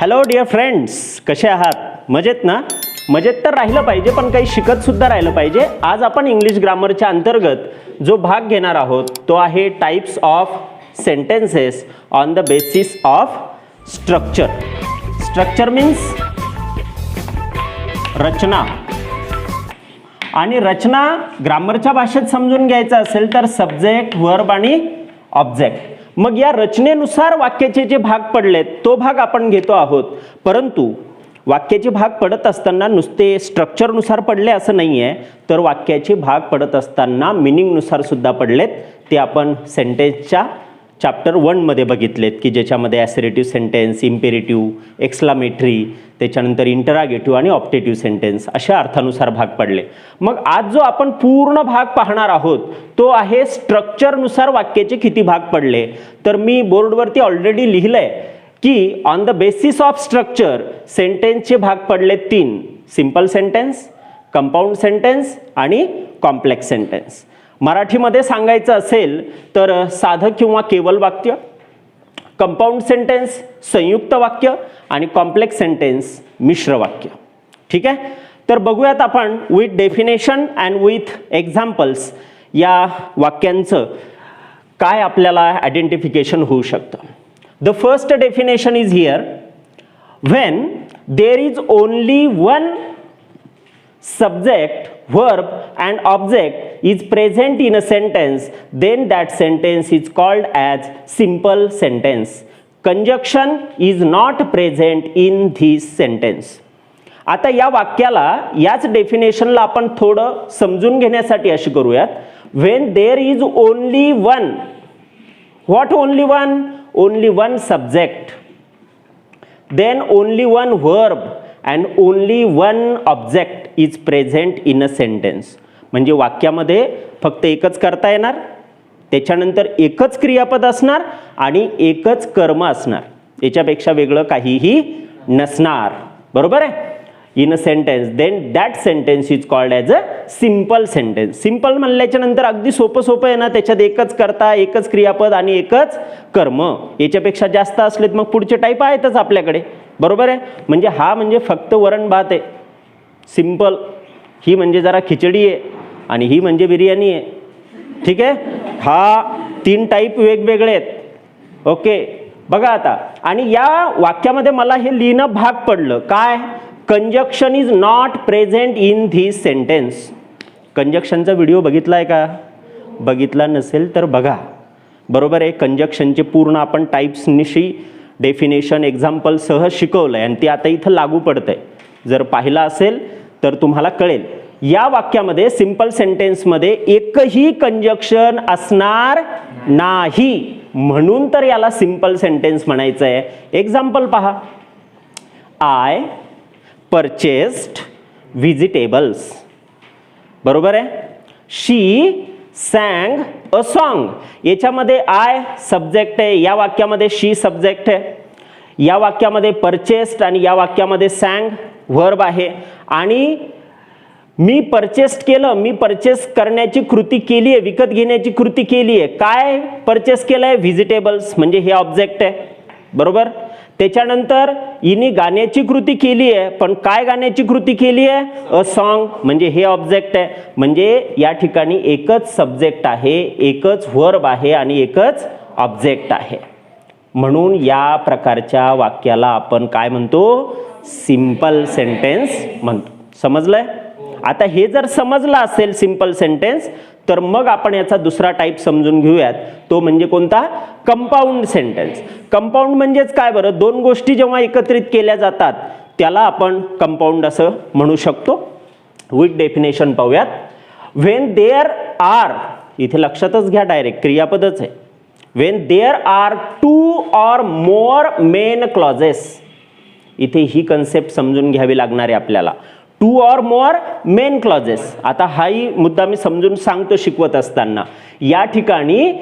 Hello dear friends, कसे आहात? मजेत ना? मजेत तर राहिलं पाहिजे, पण काही शिकत सुद्धा राहिलं पाहिजे. आज आपण इंग्लिश ग्रामरच्या अंतर्गत जो भाग घेणार आहोत तो आहे types of sentences on the basis of structure. Structure means रचना. आणि रचना ग्रामरच्या भाषेत समजून घ्यायचं असेल तर सब्जेक्ट, वर्ब आणि ऑब्जेक्ट. मग या रचनेनुसार वाक्याचे जे भाग पडलेत तो भाग आपण घेतो आहोत. परंतु वाक्याचे भाग पडत असताना नुसते स्ट्रक्चरनुसार पडले असं नाही आहे, तर वाक्याचे भाग पडत असताना मिनिंगनुसार सुद्धा पडलेत. ते आपण सेंटेन्सच्या चॅप्टर 1 मध्ये बघितलेत की ज्याच्यामध्ये ॲसरेटिव्ह सेंटेन्स, इम्पेरेटिव्ह, एक्सक्लामेटरी, त्याच्यानंतर इंटरागेटिव्ह आणि ऑप्टेटिव्ह सेंटेन्स अशा अर्थानुसार भाग पडले. मग आज जो आपण पूर्ण भाग पाहणार आहोत तो आहे स्ट्रक्चरनुसार वाक्याचे किती भाग पडले. तर मी बोर्डवरती ऑलरेडी लिहिलंय की on the basis of structure सेंटेन्सचे भाग पडले 3: सिंपल सेंटेन्स, कंपाऊंड सेंटेन्स आणि कॉम्प्लेक्स सेंटेन्स. मराठीमध्ये सांगायचं असेल तर साधं किंवा केवल वाक्य, कंपाऊंड सेंटेन्स संयुक्त वाक्य आणि कॉम्प्लेक्स सेंटेन्स मिश्र वाक्य. ठीक आहे, तर बघूयात आपण with definition and with examples या वाक्यांचं काय आपल्याला आयडेंटिफिकेशन होऊ शकतं. The first definition is here: when there is only one subject, verb and object is present in a sentence, then that sentence is called as simple sentence. Conjunction is not present in this sentence. आता या वाक्याला, याच डेफिनेशनला आपण थोडं समजून घेण्यासाठी अशी करूयात. when there is only one, what only one? Only one subject, then only one verb and only one object is present in a sentence. म्हणजे वाक्यामध्ये फक्त एकच करता येणार, त्याच्यानंतर एकच क्रियापद असणार आणि एकच कर्म असणार, याच्यापेक्षा वेगळं काहीही नसणार. बरोबर आहे? In a sentence, then that sentence is called as a simple sentence. Simple म्हणल्याच्या नंतर अगदी सोपं आहे ना, त्याच्यात एकच करता, एकच क्रियापद आणि एकच कर्म. याच्यापेक्षा जास्त असलेत मग पुढचे टाईप आहेतच आपल्याकडे. बरोबर आहे? म्हणजे हा म्हणजे फक्त वरण भात आहे सिंपल, ही म्हणजे जरा खिचडी आहे आणि ही म्हणजे बिर्याणी आहे. ठीक आहे, हा 3 टाईप वेगवेगळे आहेत. ओके, बघा आता. आणि या वाक्यामध्ये मला हे लिहिणं भाग पडलं काय? Conjunction is not present in this sentence. कंजक्शनचा व्हिडिओ बघितला आहे का? बघितला नसेल तर बघा. बरोबर आहे? कंजक्शनचे पूर्ण आपण टाईप्सनिशी डेफिनेशन एक्झाम्पल सह शिकवलं आहे आणि ते आता इथं लागू पडतं आहे. जर पाहिला असेल तर तुम्हाला कळेल. या वाक्यामध्ये सिंपल सेंटेन्समध्ये एकही कंजक्शन असणार नाही, म्हणून तर याला सिंपल सेंटेन्स म्हणायचं आहे. एक्झाम्पल पहा: आय परचेस्ड व्हेजिटेबल्स. बरोबर आहे? शी सॅंग अ सॉन्ग. याच्यामध्ये आय सब्जेक्ट आहे, या वाक्यामध्ये शी सब्जेक्ट आहे, या वाक्यामध्ये परचेस्ड आणि या वाक्यामध्ये सॅंग वर्ब आहे. आणि मी परचेस्ड केलं, मी परचेस करण्याची कृती केली आहे, विकत घेण्याची कृती केली आहे. काय परचेस केलं आहे? व्हेजिटेबल्स, म्हणजे हे ऑब्जेक्ट आहे. बरोबर? त्याच्यानंतर हिने गाण्याची कृती केली आहे, पण काय गाण्याची कृती केली आहे? अ सॉन्ग, म्हणजे हे ऑब्जेक्ट आहे. म्हणजे या ठिकाणी एकच सब्जेक्ट आहे, एकच वर्ब आहे आणि एकच ऑब्जेक्ट आहे. म्हणून या प्रकारच्या वाक्याला आपण काय म्हणतो? सिंपल सेंटेन्स म्हणतो. समजलंय? आता हे जर समजलं असेल सिंपल सेंटेन्स, तर मग आपण याचा दुसरा टाईप समजून घेऊयात. तो म्हणजे कोणता? Compound sentence. कंपाऊंड म्हणजेच काय बरं? 2 गोष्टी जेव्हा एकत्रित केल्या जातात त्याला आपण कंपाऊंड असं म्हणू शकतो. विथ डेफिनेशन पाहूयात. व्हेन देअर आर, इथे लक्षातच घ्या, डायरेक्ट क्रियापदच आहे. When there are 2 or more main clauses. इथे ही कन्सेप्ट समजून घ्यावी लागणार आहे आपल्याला. 2 or more मेन क्लॉजेस. आता हाही मुद्दा मी समजून सांगतो शिकवत असताना. या ठिकाणी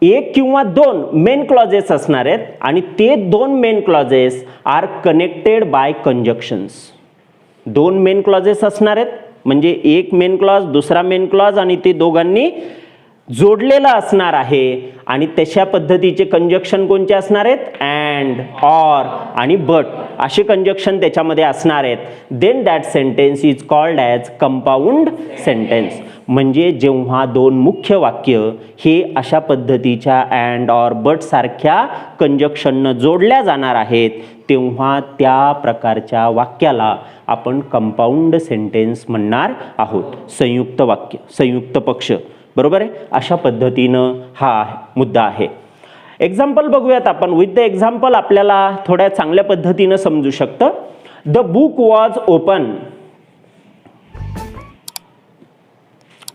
1 किंवा 2 मेन क्लॉजेस असणार आहेत आणि ते 2 main clauses are connected by conjunctions. 2 main clauses असणार आहेत, म्हणजे एक मेन क्लॉज, दुसरा मेन क्लॉज, आणि ते दोघांनी जोडलेला असणार आहे. आणि तशा पद्धतीचे कंजक्शन कोणते असणार आहेत? अँड, ऑर आणि बट असे कंजक्शन त्याच्यामध्ये असणार आहेत, then that sentence is called as compound sentence. म्हणजे जेव्हा दोन मुख्य वाक्य हे अशा पद्धतीच्या अँड, ऑर, बट सारख्या कंजक्शननं जोडल्या जाणार आहेत, तेव्हा त्या प्रकारच्या वाक्याला आपण कंपाऊंड सेंटेन्स म्हणणार आहोत. संयुक्त वाक्य, संयुक्त पक्ष, बरोबर आहे. अशा पद्धतीनं हा मुद्दा आहे. एक्झाम्पल बघूयात आपण. विथ द एक्झाम्पल आपल्याला थोड्या चांगल्या पद्धतीनं समजू शकतं. द बुक वॉज ओपन,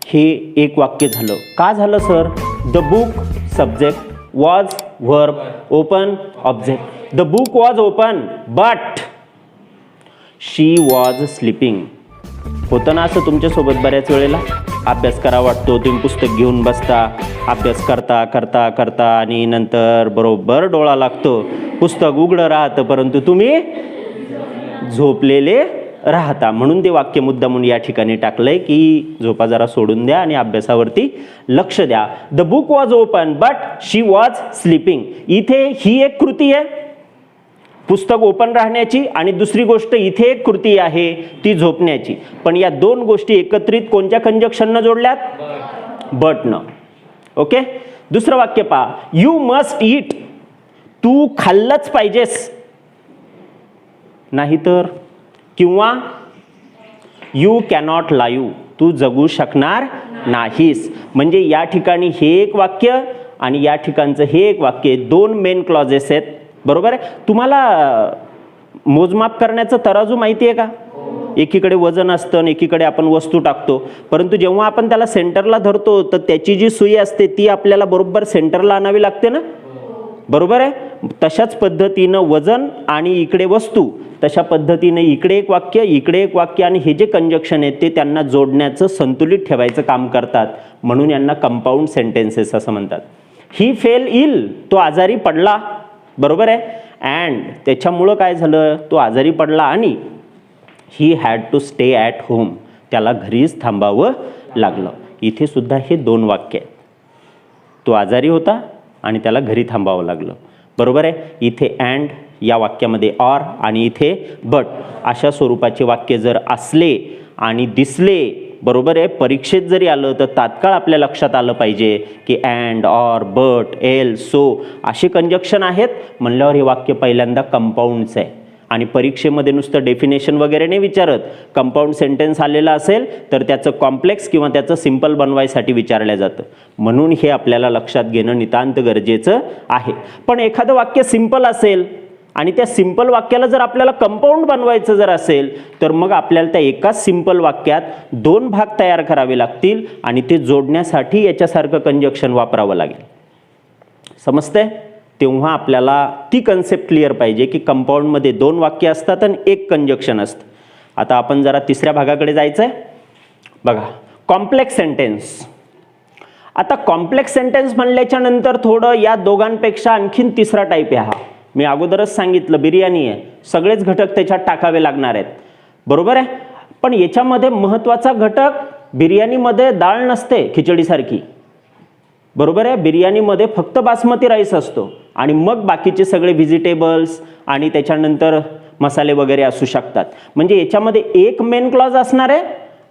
हे एक वाक्य झालं. का झालं sir? The book subject, was verb, open object. The book was open but she was sleeping. होतं ना असं तुमच्यासोबत बऱ्याच वेळेला? अभ्यास करा वाटतो, तुम्ही पुस्तक घेऊन बसता, अभ्यास करता करता करता आणि नंतर बरोबर डोळा लागतो, पुस्तक उघडं राहतं परंतु तुम्ही झोपलेले राहता. म्हणून ते वाक्य मुद्दामून या ठिकाणी टाकलंय की झोपा जरा सोडून द्या आणि अभ्यासावरती लक्ष द्या. The book was open but she was sleeping. इथे ही एक कृती आहे पुस्तक ओपन राहण्याची, आणि दुसरी गोष्ट इथे एक कृती आहे ती झोपण्याची. पण या दोन गोष्टी एकत्रित कोणत्या कंजक्शननं जोडल्यात? बटनं. ओके. दुसरं वाक्य पहा. यू मस्ट ईट, तू खाल्लंच पाहिजेस, नाहीतर. किंवा यू कॅनॉट लाईव्ह, तू जगू शकणार नाहीस. म्हणजे या ठिकाणी हे एक वाक्य आणि या ठिकाणचं हे एक वाक्य, दोन मेन क्लॉजेस आहेत, बरोबर आहे. तुम्हाला मोजमाप करण्याचं तराजू माहिती आहे का? एकीकडे वजन असतं आणि एकीकडे आपण वस्तू टाकतो, परंतु जेव्हा आपण त्याला सेंटरला धरतो तर त्याची जी सुई असते ती आपल्याला बरोबर सेंटरला आणावी लागते ना, बरोबर आहे. तशाच पद्धतीनं वजन आणि इकडे वस्तू, तशा पद्धतीने इकडे एक वाक्य, इकडे एक वाक्य, आणि हे जे कंजक्शन आहेत ते त्यांना जोडण्याचं, संतुलित ठेवायचं काम करतात. म्हणून यांना कंपाऊंड सेंटेन्सेस असं म्हणतात. ही फेल इल, तो आजारी पडला, बरोबर आहे. अँड त्याच्यामुळं काय झालं, तो आजारी पडला, आणि ही had to stay at home, त्याला घरीच थांबावं लागलं. इथे सुद्धा हे दोन वाक्य आहेत. तो आजारी होता आणि त्याला घरी थांबावं लागलं, बरोबर आहे. इथे अँड, या वाक्यामध्ये ऑर, आणि इथे बट. अशा स्वरूपाचे वाक्य जर असले आणि दिसले, बरोबर आहे, परीक्षेत जरी आलं तर तात्काळ आपल्या लक्षात आलं पाहिजे की and, or, but, L, so असे कंजक्शन आहेत म्हणल्यावर हे वाक्य पहिल्यांदा कंपाऊंडचं आहे. आणि परीक्षेमध्ये नुसतं डेफिनेशन वगैरे नाही विचारत. कंपाऊंड सेंटेन्स आलेला असेल तर त्याचं कॉम्प्लेक्स किंवा त्याचं सिंपल बनवायसाठी विचारलं जातं. म्हणून हे आपल्याला लक्षात घेणं नितांत गरजेचं आहे. पण एखादं वाक्य सिंपल असेल आणि त्या सिंपल वाक्याला जर आपल्याला कंपाऊंड बनवायचं जर असेल तर मग आपल्याला त्या एकाच सिंपल वाक्यात दोन भाग तयार करावे लागतील आणि ते जोडण्यासाठी याच्यासारखं कंजक्शन वापरावं लागेल. समजतंय? तेव्हा आपल्याला ती कन्सेप्ट क्लिअर पाहिजे की कंपाऊंडमध्ये दोन वाक्य असतात आणि एक कंजक्शन असतं. आता आपण जरा तिसऱ्या भागाकडे जायचं आहे. बघा, कॉम्प्लेक्स सेंटेन्स. आता कॉम्प्लेक्स सेंटेन्स म्हणल्याच्या नंतर थोडं या दोघांपेक्षा आणखीन तिसरा टाईप आहे. हा मी अगोदरच सांगितलं, बिर्याणी आहे, सगळेच घटक त्याच्यात टाकावे लागणार आहेत, बरोबर आहे. पण याच्यामध्ये महत्त्वाचा घटक, बिर्याणीमध्ये डाळ नसते खिचडीसारखी, बरोबर आहे. बिर्याणीमध्ये फक्त बासमती राईस असतो आणि मग बाकीचे सगळे व्हेजिटेबल्स आणि त्याच्यानंतर मसाले वगैरे असू शकतात. म्हणजे याच्यामध्ये एक मेन क्लॉज असणार आहे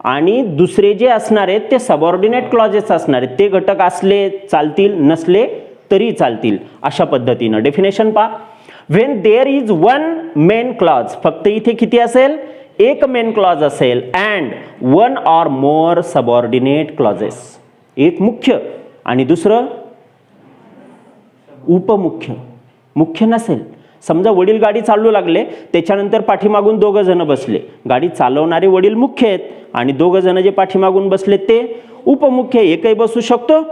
आणि दुसरे जे असणार आहेत ते सबऑर्डिनेट क्लॉजेस असणार आहेत. ते घटक असले चालतील, नसले तरी चालतील. अशा पद्धतीनं डेफिनेशन पहा. When there is one main clause, फक्त इथे किती असेल? एक मेन क्लॉज असेल. And one or more subordinate clauses, एक मुख्य आणि दुसरं उपमुख्य. मुख्य नसेल, समजा वडील गाडी चालवू लागले, त्याच्यानंतर पाठीमागून दोघं जण बसले. गाडी चालवणारे वडील मुख्य आहेत आणि दोघं जण जे पाठीमागून बसले ते उपमुख्य. एकही बसू शकतो,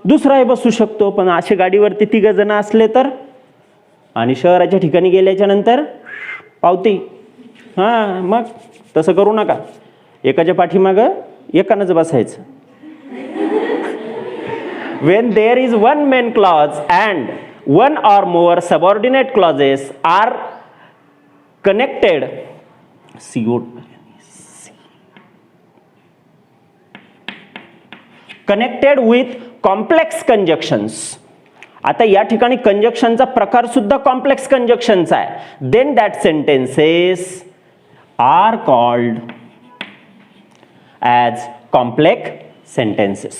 दुसराही बसू शकतो. पण अशा गाडीवरती तिघं जण असले तर, आणि शहराच्या ठिकाणी गेल्याच्या नंतर पावती. हां, मग तसं करू नका. एकाच्या पाठीमागं एकानंच बसायचं. When there is one main clause and one or more subordinate clauses are connected, connected with complex conjunctions. आता या ठिकाणी कंजक्शनचा प्रकार सुद्धा कॉम्प्लेक्स कंजक्शनचा आहे. Then that sentences are called as complex sentences.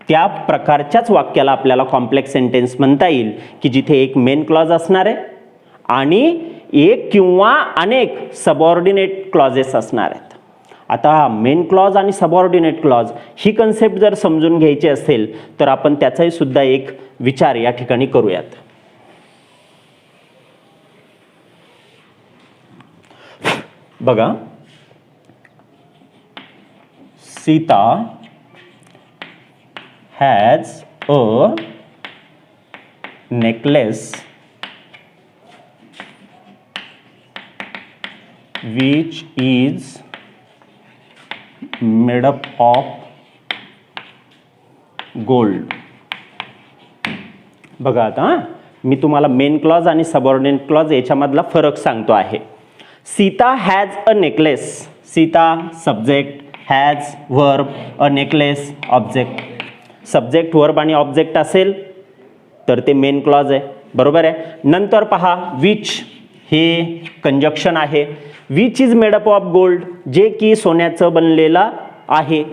त्या प्रकारच्याच वाक्याला आपल्याला कॉम्प्लेक्स सेंटेन्स म्हणता येईल की जिथे एक मेन क्लॉज असणार आहे आणि एक किंवा अनेक सबऑर्डिनेट क्लॉजेस असणार आहेत. आता मेन क्लॉज आणि सबऑर्डिनेट क्लॉज ही कन्सेप्ट जर समजून घ्यायची असेल तर आपण त्याचाही सुद्धा एक विचार या ठिकाणी करूयात. बघा, Sita has a necklace which is made up of gold. बघा आता मी तुम्हाला मेन क्लॉज आणि सबऑर्डिनेट क्लॉज याच्यामधला फरक सांगतो आहे. Sita has a necklace. Sita subject, has verb, a necklace object. Subject verb आणि ऑब्जेक्ट असेल तर ते मेन क्लॉज आहे, बरोबर आहे. नंतर पहा विच हे कंजक्शन आहे. Which is made up of gold, जे की सोन्याचं बनलेलं आहे.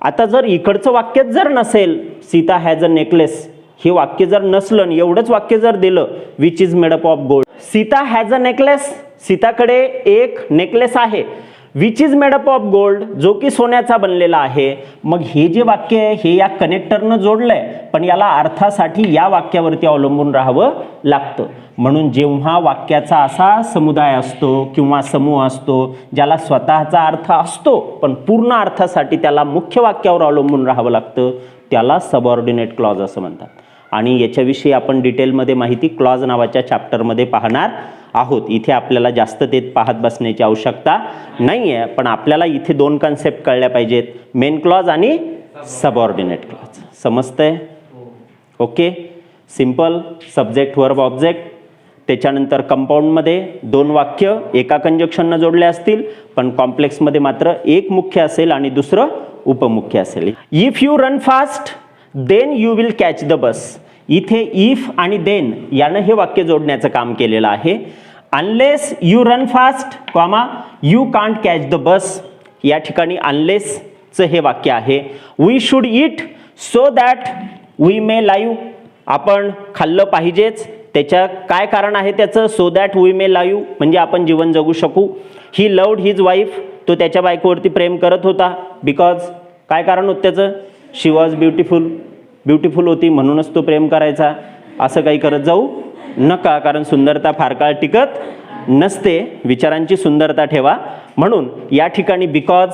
आता जर इकडचं वाक्यच जर नसेल, सीता हॅज अ नेकलेस हे वाक्य जर नसलं आणि एवढंच वाक्य जर दिलं which is made up of gold, Sita has a necklace, सीताकडे एक नेकलेस आहे, which is made up of gold जो की सोन्याचा बनलेला आहे. मग हे जे वाक्य आहे हे या कनेक्टरनं जोडलंय, पण याला अर्थासाठी या वाक्यावरती अवलंबून राहावं लागतं. म्हणून जेव्हा वाक्याचा असा समुदाय असतो किंवा समूह असतो ज्याला स्वतःचा अर्थ असतो पण पूर्ण अर्थासाठी त्याला मुख्य वाक्यावर अवलंबून राहावं लागतं, त्याला सबऑर्डिनेट क्लॉज असं म्हणतात. आणि याच्याविषयी आपण डिटेलमध्ये माहिती क्लॉज नावाच्या चॅप्टरमध्ये पाहणार आहोत. इथे आपल्याला जास्त ते पाहत बसण्याची आवश्यकता नाही आहे, पण आपल्याला इथे दोन कन्सेप्ट कळल्या पाहिजेत, मेन क्लॉज आणि सबऑर्डिनेट क्लॉज. समजतंय? Okay. Simple subject verb object. त्याच्यानंतर कंपाऊंडमध्ये दोन वाक्य एका कंजक्शननं जोडले असतील, पण कॉम्प्लेक्समध्ये मात्र एक मुख्य असेल आणि दुसरं उपमुख्य असेल. If you run fast then you will catch the bus. इथे इफ आणि देन यानं हे वाक्य जोडण्याचं काम केलेलं आहे. Unless you run fast comma you can't catch the bus, या ठिकाणी अनलेसचं हे वाक्य आहे. We should eat so that we may live, आपण खाल्लं पाहिजेच, त्याच्या काय कारण आहे त्याचं, so that we may live म्हणजे आपण जीवन जगू शकू. ही लव्ड हिज वाईफ, तो त्याच्या बायकोवरती प्रेम करत होता, बिकॉज काय कारण होतं त्याचं, शी वॉज ब्युटिफुल, ब्युटिफुल होती म्हणूनच तो प्रेम करायचा. असं काही करत जाऊ नका, कारण सुंदरता फार काळ टिकत नसते, विचारांची सुंदरता ठेवा. म्हणून या ठिकाणी बिकॉज,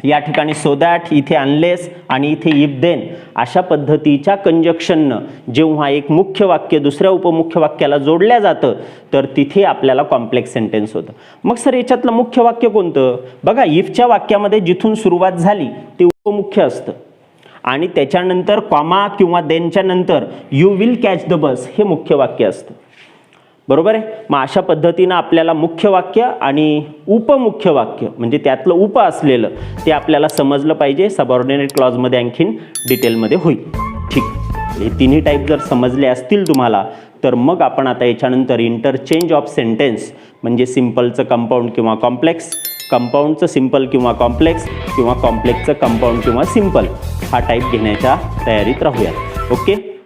या ठिकाणी सो दॅट, इथे अनलेस आणि इथे इफ देन अशा पद्धतीच्या कंजक्शननं जेव्हा एक मुख्य वाक्य दुसऱ्या उपमुख्य वाक्याला जोडल्या जातं तर तिथे आपल्याला कॉम्प्लेक्स सेंटेन्स होतं. मग सर याच्यातलं मुख्य वाक्य कोणतं? बघा, इफच्या वाक्यामध्ये जिथून सुरुवात झाली ते उपमुख्य असतं आणि त्याच्यानंतर कॉमा किंवा देनच्या नंतर यू विल कॅच द बस हे मुख्य वाक्य असतं, बरोबर आहे. मग अशा पद्धतीनं आपल्याला मुख्य वाक्य आणि उपमुख्य वाक्य म्हणजे त्यातलं उप असलेलं ते आपल्याला समजलं पाहिजे. सबऑर्डिनेट क्लॉजमध्ये आणखीन डिटेलमध्ये होईल. ठीक, हे तिन्ही टाईप जर समजले असतील तुम्हाला तर मग आपण आता याच्यानंतर इंटरचेंज ऑफ सेंटेन्स म्हणजे सिम्पलचं कंपाऊंड किंवा कॉम्प्लेक्स, कंपाऊंडचं सिंपल किंवा कॉम्प्लेक्स किंवा कॉम्प्लेक्सचं कंपाऊंड किंवा सिंपल हा टाईप घेण्याच्या तयारीत राहूयात. ओके.